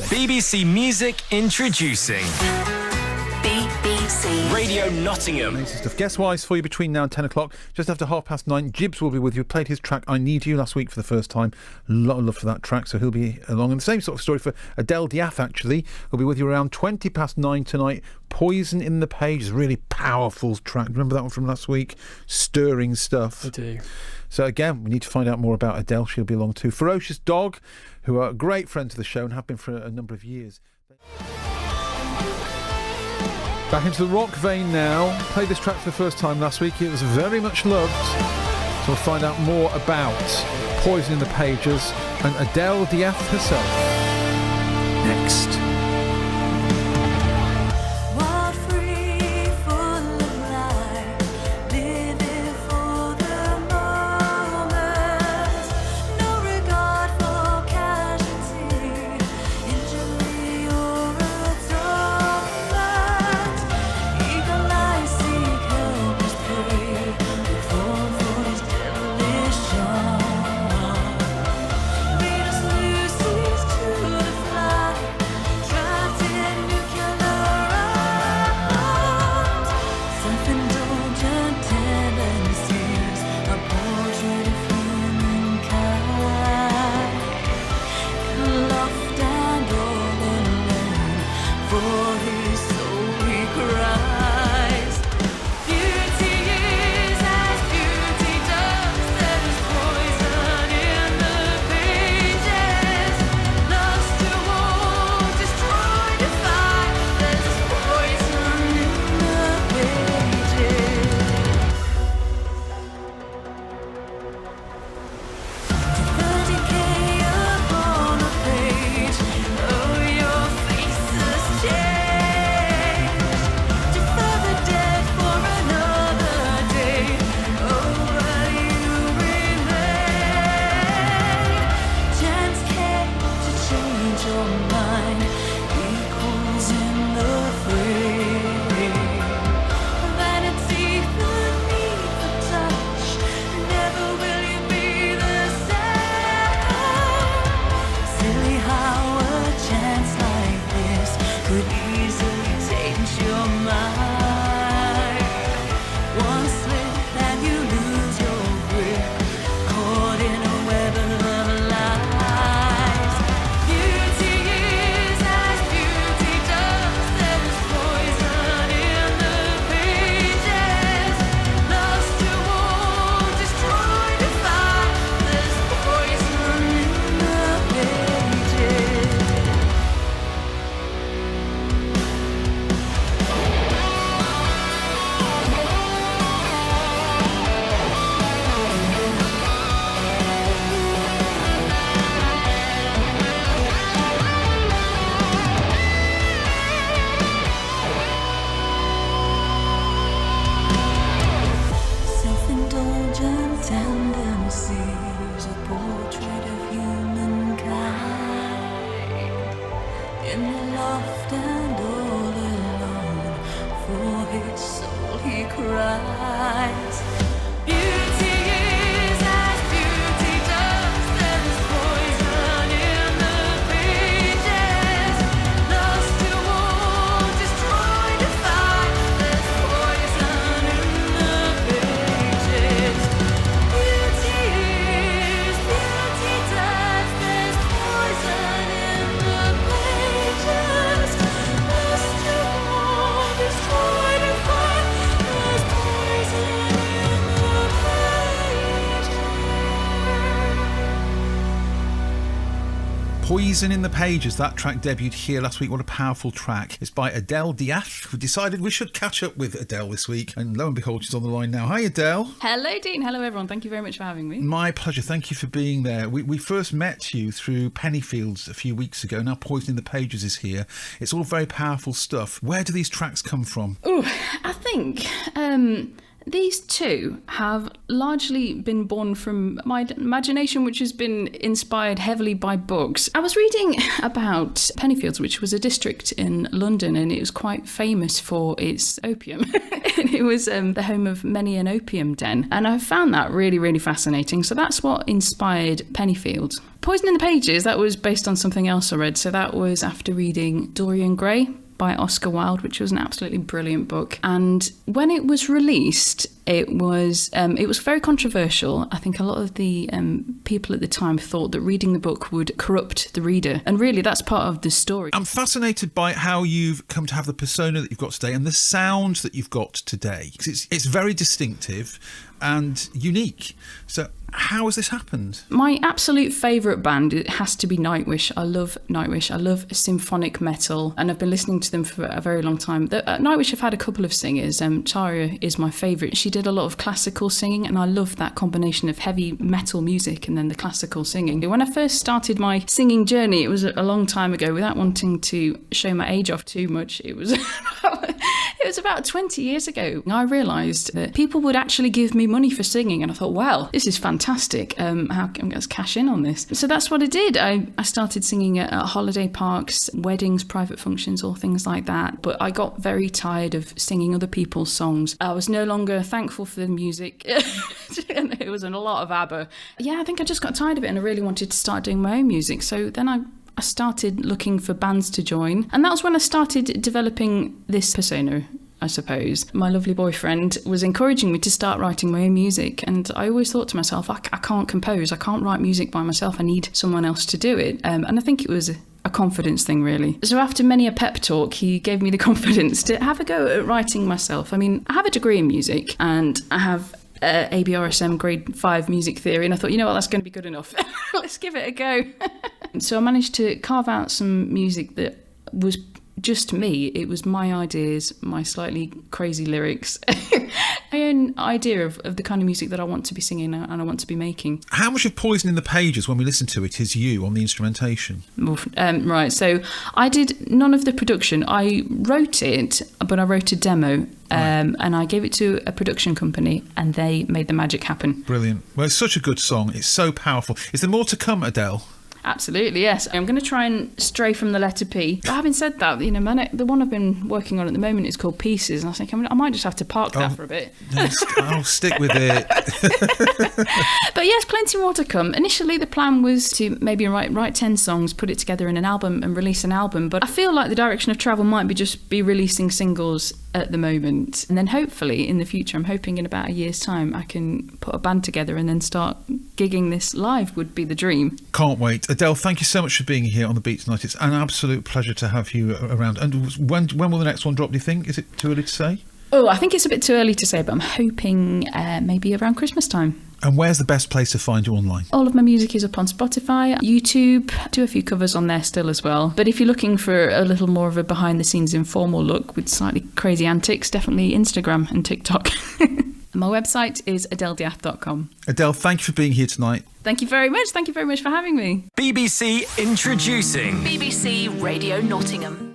BBC Music introducing BBC Radio Nottingham. Amazing stuff. Guess wise for you between now and 10 o'clock. Just after 9:30, Jibbs will be with you. Played his track I Need You last week for the first time. A lot of love for that track, so he'll be along. And the same sort of story for Adele De'Ath, actually. He'll be with you around 9:20 tonight. Poison in the Pages, really powerful track. Remember that one from last week? Stirring stuff. I do. So again, we need to find out more about Adele. She'll be along too. Ferocious Dog, who are great friends of the show and have been for a number of years. Back into the rock vein now. Played this track for the first time last week. It was very much loved. So we'll find out more about Poison in the Pages and Adele De'Ath herself. Next. Poison in the Pages, that track debuted here last week. What a powerful track. It's by Adele De'Ath. We decided we should catch up with Adele this week, and lo and behold, she's on the line now. Hi, Adele. Hello, Dean. Hello, everyone. Thank you very much for having me. My pleasure. Thank you for being there. We first met you through Pennyfields a few weeks ago. Now Poison in the Pages is here. It's all very powerful stuff. Where do these tracks come from? Oh, I think These two have largely been born from my imagination, which has been inspired heavily by books. I was reading about Pennyfields, which was a district in London, and it was quite famous for its opium. It was the home of many an opium den, and I found that really, really fascinating. So that's what inspired Pennyfields. Poison in the Pages, that was based on something else I read. So that was after reading Dorian Gray by Oscar Wilde, which was an absolutely brilliant book. And when it was released, it was very controversial. I think a lot of the people at the time thought that reading the book would corrupt the reader. And really, that's part of the story. I'm fascinated by how you've come to have the persona that you've got today and the sound that you've got today. It's very distinctive and unique. So how has this happened? My absolute favourite band, it has to be Nightwish. I love Nightwish. I love symphonic metal, and I've been listening to them for a very long time. Nightwish have had a couple of singers. Tarja is my favourite. She did a lot of classical singing, and I love that combination of heavy metal music and then the classical singing. When I first started my singing journey, it was a long time ago. Without wanting to show my age off too much, it was about 20 years ago. I realised that people would actually give me money for singing, and I thought, wow, this is fantastic. How can I cash in on this? So that's what I did. I started singing at holiday parks, weddings, private functions, all things like that. But I got very tired of singing other people's songs. I was no longer thankful for the music. And it was a lot of ABBA. Yeah, I think I just got tired of it, and I really wanted to start doing my own music. So then I started looking for bands to join, and that was when I started developing this persona, I suppose. My lovely boyfriend was encouraging me to start writing my own music, and I always thought to myself, I can't compose, I can't write music by myself, I need someone else to do it. And I think it was a confidence thing, really. So after many a pep talk, he gave me the confidence to have a go at writing myself. I mean, I have a degree in music, and I have ABRSM grade 5 music theory, and I thought, you know what, that's going to be good enough. Let's give it a go. So I managed to carve out some music that was just me. It was my ideas, my slightly crazy lyrics, my own idea of the kind of music that I want to be singing and I want to be making. How much of Poison in the Pages, when we listen to it, is you on the instrumentation? Right, so I did none of the production. I wrote it, but I wrote a demo. And I gave it to a production company, and they made the magic happen. Brilliant. Well, it's such a good song. It's so powerful. Is there more to come, Adele? Absolutely, yes. I'm going to try and stray from the letter P. But having said that, you know, the one I've been working on at the moment is called Pieces, and I think I might just have to park that for a bit. I'll stick with it. But yes, plenty more to come. Initially, the plan was to maybe write 10 songs, put it together in an album and release an album. But I feel like the direction of travel might be just be releasing singles at the moment. And then hopefully in the future, I'm hoping in about a year's time, I can put a band together and then start gigging this live would be the dream. Can't wait. Adele, thank you so much for being here on The Beat tonight. It's an absolute pleasure to have you around. And when will the next one drop, do you think? Is it too early to say? Oh, I think it's a bit too early to say, but I'm hoping maybe around Christmas time. And where's the best place to find you online? All of my music is up on Spotify, YouTube. I do a few covers on there still as well. But if you're looking for a little more of a behind-the-scenes informal look with slightly crazy antics, definitely Instagram and TikTok. My website is adeledeath.com. Adele, thank you for being here tonight. Thank you very much. Thank you very much for having me. BBC introducing BBC Radio Nottingham.